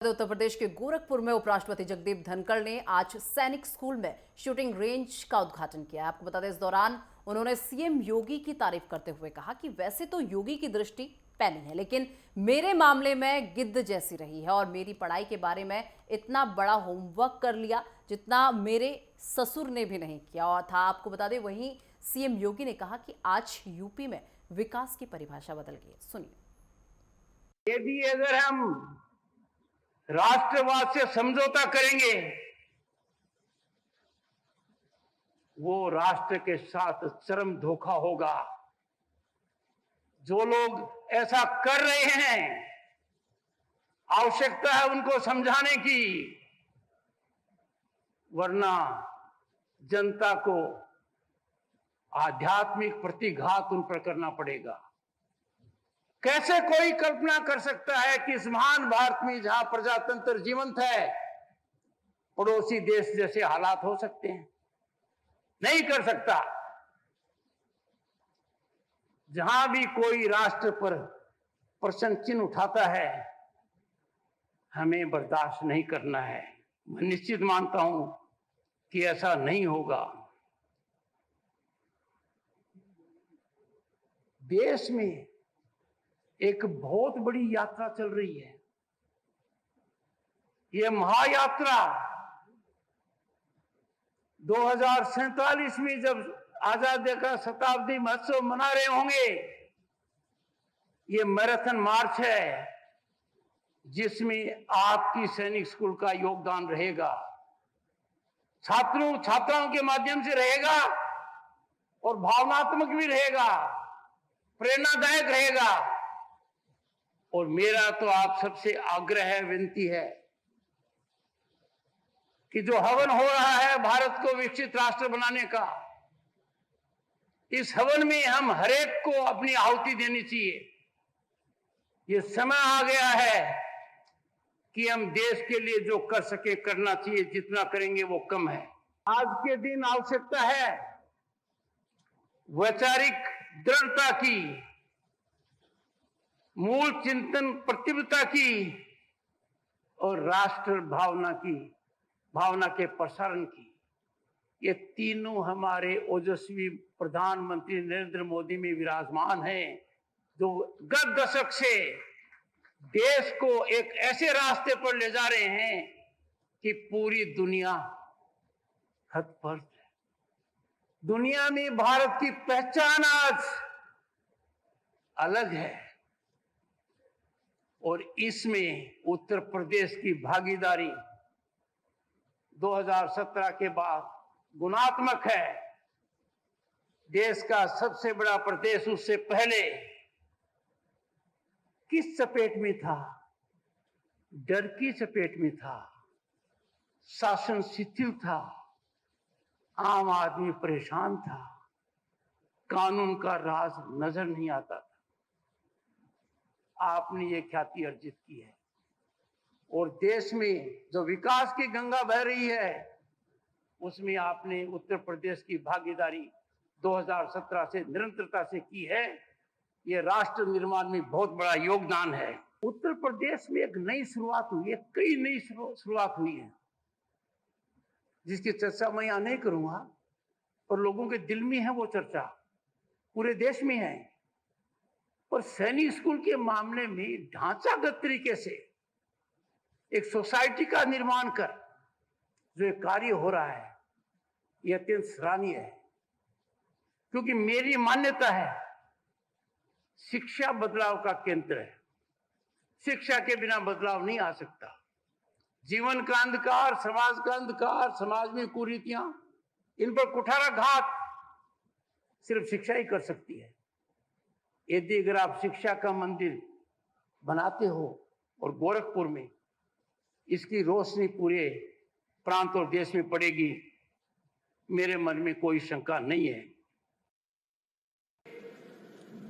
उत्तर प्रदेश के गोरखपुर में उपराष्ट्रपति जगदीप धनखड़ ने आज सैनिक स्कूल में शूटिंग रेंज का उद्घाटन किया। आपको बता दें, इस दौरान उन्होंने सीएम योगी की तारीफ करते हुए कहा कि वैसे तो योगी की दृष्टि पैनी है, लेकिन मेरे मामले में गिद्ध जैसी रही है और मेरी पढ़ाई के बारे में इतना बड़ा होमवर्क कर लिया जितना मेरे ससुर ने भी नहीं किया और था। आपको बता दें, वहीं सीएम योगी ने कहा कि आज यूपी में विकास की परिभाषा बदल गई है। सुनिए। यदि अगर हम राष्ट्रवाद से समझौता करेंगे, वो राष्ट्र के साथ चरम धोखा होगा। जो लोग ऐसा कर रहे हैं, आवश्यकता है उनको समझाने की, वरना जनता को आध्यात्मिक प्रतिघात उन पर करना पड़ेगा। कैसे कोई कल्पना कर सकता है कि इस महान भारत में जहां प्रजातंत्र जीवंत है, पड़ोसी देश जैसे हालात हो सकते हैं? नहीं कर सकता। जहां भी कोई राष्ट्र पर प्रश्न चिन्ह उठाता है, हमें बर्दाश्त नहीं करना है। मैं निश्चित मानता हूं कि ऐसा नहीं होगा। देश में एक बहुत बड़ी यात्रा चल रही है। यह महायात्रा 2047 में जब आजादी का शताब्दी महोत्सव मना रहे होंगे, यह मैराथन मार्च है जिसमें आपकी सैनिक स्कूल का योगदान रहेगा। छात्राओं के माध्यम से रहेगा और भावनात्मक भी रहेगा, प्रेरणादायक रहेगा। और मेरा तो आप सबसे आग्रह है, विनती है कि जो हवन हो रहा है भारत को विकसित राष्ट्र बनाने का, इस हवन में हम हरेक को अपनी आहुति देनी चाहिए। ये समय आ गया है कि हम देश के लिए जो कर सके करना चाहिए। जितना करेंगे वो कम है। आज के दिन आवश्यकता है वैचारिक दृढ़ता की, मूल चिंतन प्रतिबद्धता की और राष्ट्र भावना के प्रसारण की। ये तीनों हमारे ओजस्वी प्रधानमंत्री नरेंद्र मोदी में विराजमान हैं, जो गत दशक से देश को एक ऐसे रास्ते पर ले जा रहे हैं कि पूरी दुनिया हतप्रभ है। दुनिया में भारत की पहचान आज अलग है और इसमें उत्तर प्रदेश की भागीदारी 2017 के बाद गुणात्मक है। देश का सबसे बड़ा प्रदेश उससे पहले किस चपेट में था? डर की चपेट में था, शासन शिथिल था, आम आदमी परेशान था, कानून का राज नजर नहीं आता था। आपने ये ख्याति अर्जित की है और देश में जो विकास की गंगा बह रही है, उसमें आपने उत्तर प्रदेश की भागीदारी 2017 से निरंतरता से की है। ये राष्ट्र निर्माण में बहुत बड़ा योगदान है। उत्तर प्रदेश में एक नई शुरुआत हुई है, कई नई शुरुआत हुई है, जिसकी चर्चा मैं यहां नहीं करूंगा, और लोगों के दिल में है वो चर्चा, पूरे देश में है। और सैनिक स्कूल के मामले में ढांचागत तरीके से एक सोसाइटी का निर्माण कर जो एक कार्य हो रहा है, यह अत्यंत सराहनीय है। क्योंकि मेरी मान्यता है, शिक्षा बदलाव का केंद्र है। शिक्षा के बिना बदलाव नहीं आ सकता। जीवन का अंधकार, समाज का अंधकार, समाज में कुरीतियां, इन पर कुठाराघात सिर्फ शिक्षा ही कर सकती है। यदि अगर आप शिक्षा का मंदिर बनाते हो और गोरखपुर में इसकी रोशनी पूरे प्रांत और देश में पड़ेगी, मेरे मन में कोई शंका नहीं है।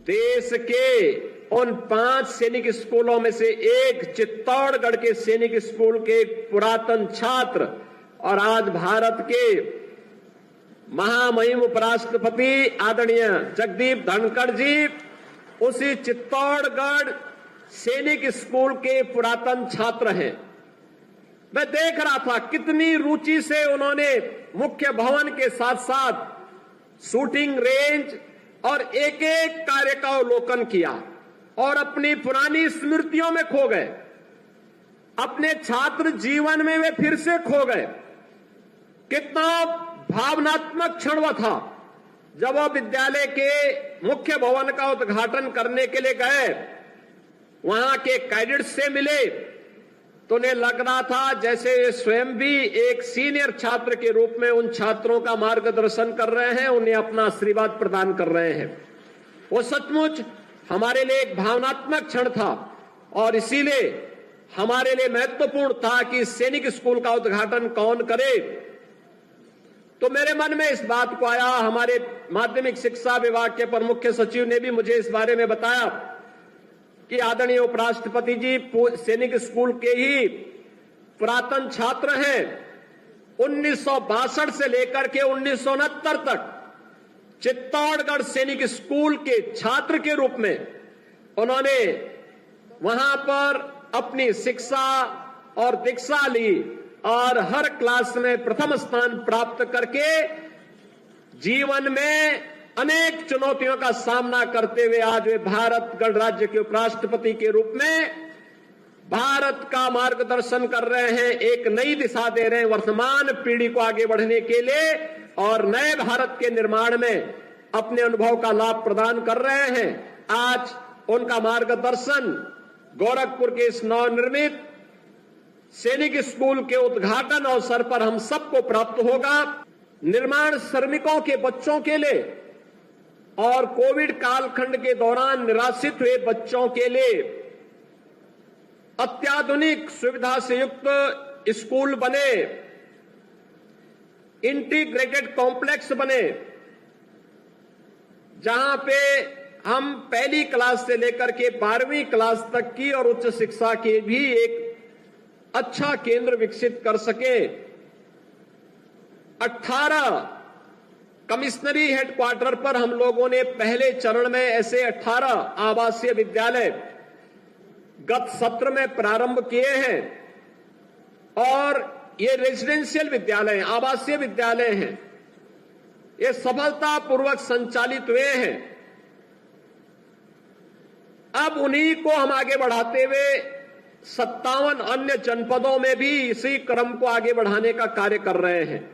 देश के उन 5 सैनिक स्कूलों में से एक चित्तौड़गढ़ के सैनिक स्कूल के पुरातन छात्र और आज भारत के महामहिम उपराष्ट्रपति आदरणीय जगदीप धनखड़ जी उसी चित्तौड़गढ़ सैनिक स्कूल के पुरातन छात्र हैं। मैं देख रहा था कितनी रुचि से उन्होंने मुख्य भवन के साथ साथ शूटिंग रेंज और एक एक कार्य का अवलोकन किया और अपनी पुरानी स्मृतियों में खो गए। अपने छात्र जीवन में वे फिर से खो गए। कितना भावनात्मक क्षण वह था जब वह विद्यालय के मुख्य भवन का उद्घाटन करने के लिए गए, वहां के कैडेट्स से मिले तो उन्हें लग रहा था जैसे स्वयं भी एक सीनियर छात्र के रूप में उन छात्रों का मार्गदर्शन कर रहे हैं, उन्हें अपना आशीर्वाद प्रदान कर रहे हैं। वो सचमुच हमारे लिए एक भावनात्मक क्षण था और इसीलिए हमारे लिए महत्वपूर्ण था कि सैनिक स्कूल का उद्घाटन कौन करे। तो मेरे मन में इस बात को आया, हमारे माध्यमिक शिक्षा विभाग के अपर मुख्य सचिव ने भी मुझे इस बारे में बताया कि आदरणीय उपराष्ट्रपति जी सैनिक स्कूल के ही पुरातन छात्र हैं। 1962 से लेकर के 1969 तक चित्तौड़गढ़ सैनिक स्कूल के छात्र के रूप में उन्होंने वहां पर अपनी शिक्षा और दीक्षा ली और हर क्लास में प्रथम स्थान प्राप्त करके जीवन में अनेक चुनौतियों का सामना करते हुए आज वे भारत गणराज्य के उपराष्ट्रपति के रूप में भारत का मार्गदर्शन कर रहे हैं, एक नई दिशा दे रहे हैं वर्तमान पीढ़ी को आगे बढ़ने के लिए और नए भारत के निर्माण में अपने अनुभव का लाभ प्रदान कर रहे हैं। आज उनका मार्गदर्शन गोरखपुर के इस नवनिर्मित सैनिक स्कूल के उद्घाटन अवसर पर हम सबको प्राप्त होगा। निर्माण श्रमिकों के बच्चों के लिए और कोविड कालखंड के दौरान निराश्रित हुए बच्चों के लिए अत्याधुनिक सुविधा से युक्त स्कूल बने, इंटीग्रेटेड कॉम्प्लेक्स बने, जहां पे हम पहली क्लास से लेकर के 12वीं क्लास तक की और उच्च शिक्षा के भी एक अच्छा केंद्र विकसित कर सके। 18 कमिश्नरी हेडक्वार्टर पर हम लोगों ने पहले चरण में ऐसे 18 आवासीय विद्यालय गत सत्र में प्रारंभ किए हैं और ये रेजिडेंशियल विद्यालय आवासीय विद्यालय हैं, ये सफलतापूर्वक संचालित हुए हैं। अब उन्हीं को हम आगे बढ़ाते हुए 57 अन्य जनपदों में भी इसी क्रम को आगे बढ़ाने का कार्य कर रहे हैं।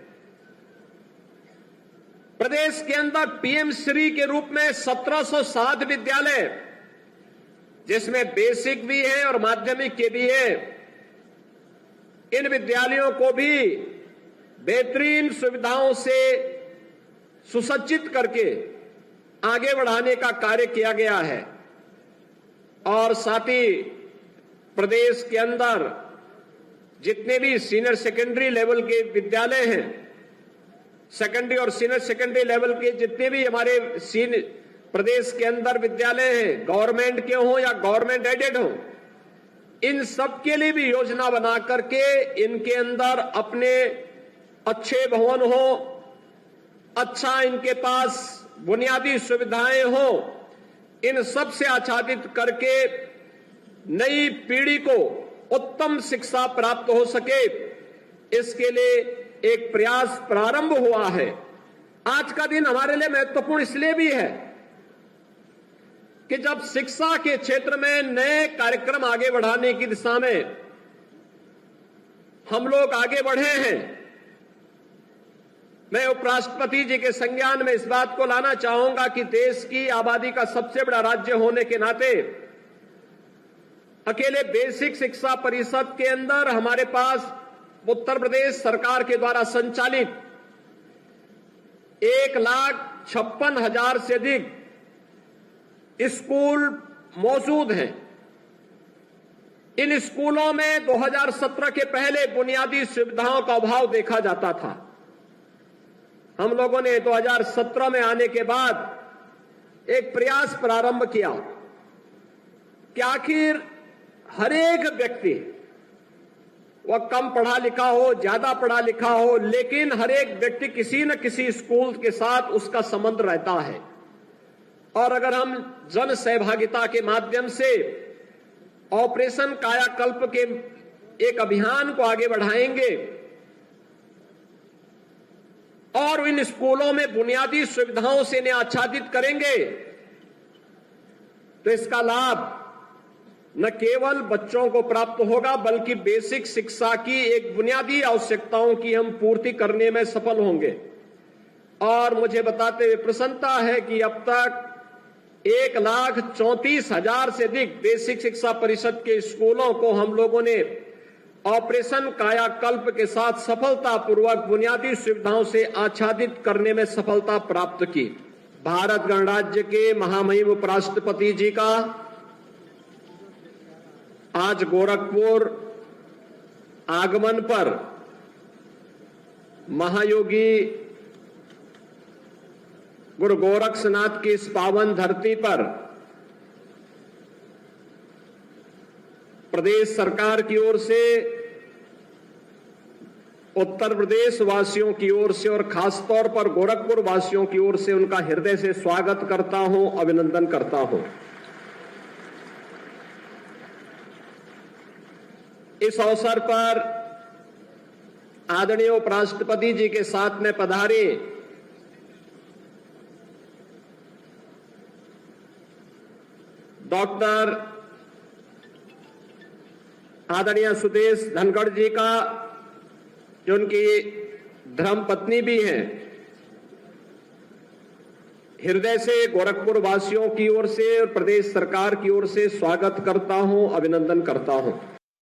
प्रदेश के अंदर पीएम श्री के रूप में 1707 विद्यालय, जिसमें बेसिक भी है और माध्यमिक के भी है, इन विद्यालयों को भी बेहतरीन सुविधाओं से सुसज्जित करके आगे बढ़ाने का कार्य किया गया है। और साथ ही प्रदेश के अंदर जितने भी सीनियर सेकेंडरी लेवल के विद्यालय हैं, सेकेंडरी और सीनियर सेकेंडरी लेवल के जितने भी हमारे प्रदेश के अंदर विद्यालय हैं, गवर्नमेंट के हों या गवर्नमेंट एडेड हों, इन सब के लिए भी योजना बना करके इनके अंदर अपने अच्छे भवन हो, अच्छा इनके पास बुनियादी सुविधाएं हो, इन सब से आच्छादित करके नई पीढ़ी को उत्तम शिक्षा प्राप्त हो सके, इसके लिए एक प्रयास प्रारंभ हुआ है। आज का दिन हमारे लिए महत्वपूर्ण इसलिए भी है कि जब शिक्षा के क्षेत्र में नए कार्यक्रम आगे बढ़ाने की दिशा में हम लोग आगे बढ़े हैं, मैं उपराष्ट्रपति जी के संज्ञान में इस बात को लाना चाहूंगा कि देश की आबादी का सबसे बड़ा राज्य होने के नाते अकेले बेसिक शिक्षा परिषद के अंदर हमारे पास उत्तर प्रदेश सरकार के द्वारा संचालित 1,56,000 से अधिक स्कूल मौजूद हैं। इन स्कूलों में 2017 के पहले बुनियादी सुविधाओं का अभाव देखा जाता था। हम लोगों ने 2017 में आने के बाद एक प्रयास प्रारंभ किया कि आखिर हर एक व्यक्ति, वह कम पढ़ा लिखा हो, ज्यादा पढ़ा लिखा हो, लेकिन हर एक व्यक्ति किसी न किसी स्कूल के साथ उसका संबंध रहता है। और अगर हम जन सहभागिता के माध्यम से ऑपरेशन कायाकल्प के एक अभियान को आगे बढ़ाएंगे और इन स्कूलों में बुनियादी सुविधाओं से इन्हें आच्छादित करेंगे, तो इसका लाभ न केवल बच्चों को प्राप्त होगा बल्कि बेसिक शिक्षा की एक बुनियादी आवश्यकताओं की हम पूर्ति करने में सफल होंगे। और मुझे बताते हुए प्रसन्नता है कि अब तक 1,34,000 से अधिक बेसिक शिक्षा परिषद के स्कूलों को हम लोगों ने ऑपरेशन कायाकल्प के साथ सफलतापूर्वक बुनियादी सुविधाओं से आच्छादित करने में सफलता प्राप्त की। भारत गणराज्य के महामहिम उपराष्ट्रपति जी का आज गोरखपुर आगमन पर महायोगी गुरु गोरक्षनाथ की इस पावन धरती पर प्रदेश सरकार की ओर से, उत्तर प्रदेश वासियों की ओर से और खासतौर पर गोरखपुर वासियों की ओर से उनका हृदय से स्वागत करता हूं, अभिनंदन करता हूं। इस अवसर पर आदरणीय उपराष्ट्रपति जी के साथ में पधारे डॉक्टर आदरणीय सुदेश धनखड़ जी का, जो उनकी धर्मपत्नी भी हैं, हृदय से गोरखपुर वासियों की ओर से और प्रदेश सरकार की ओर से स्वागत करता हूं, अभिनंदन करता हूं।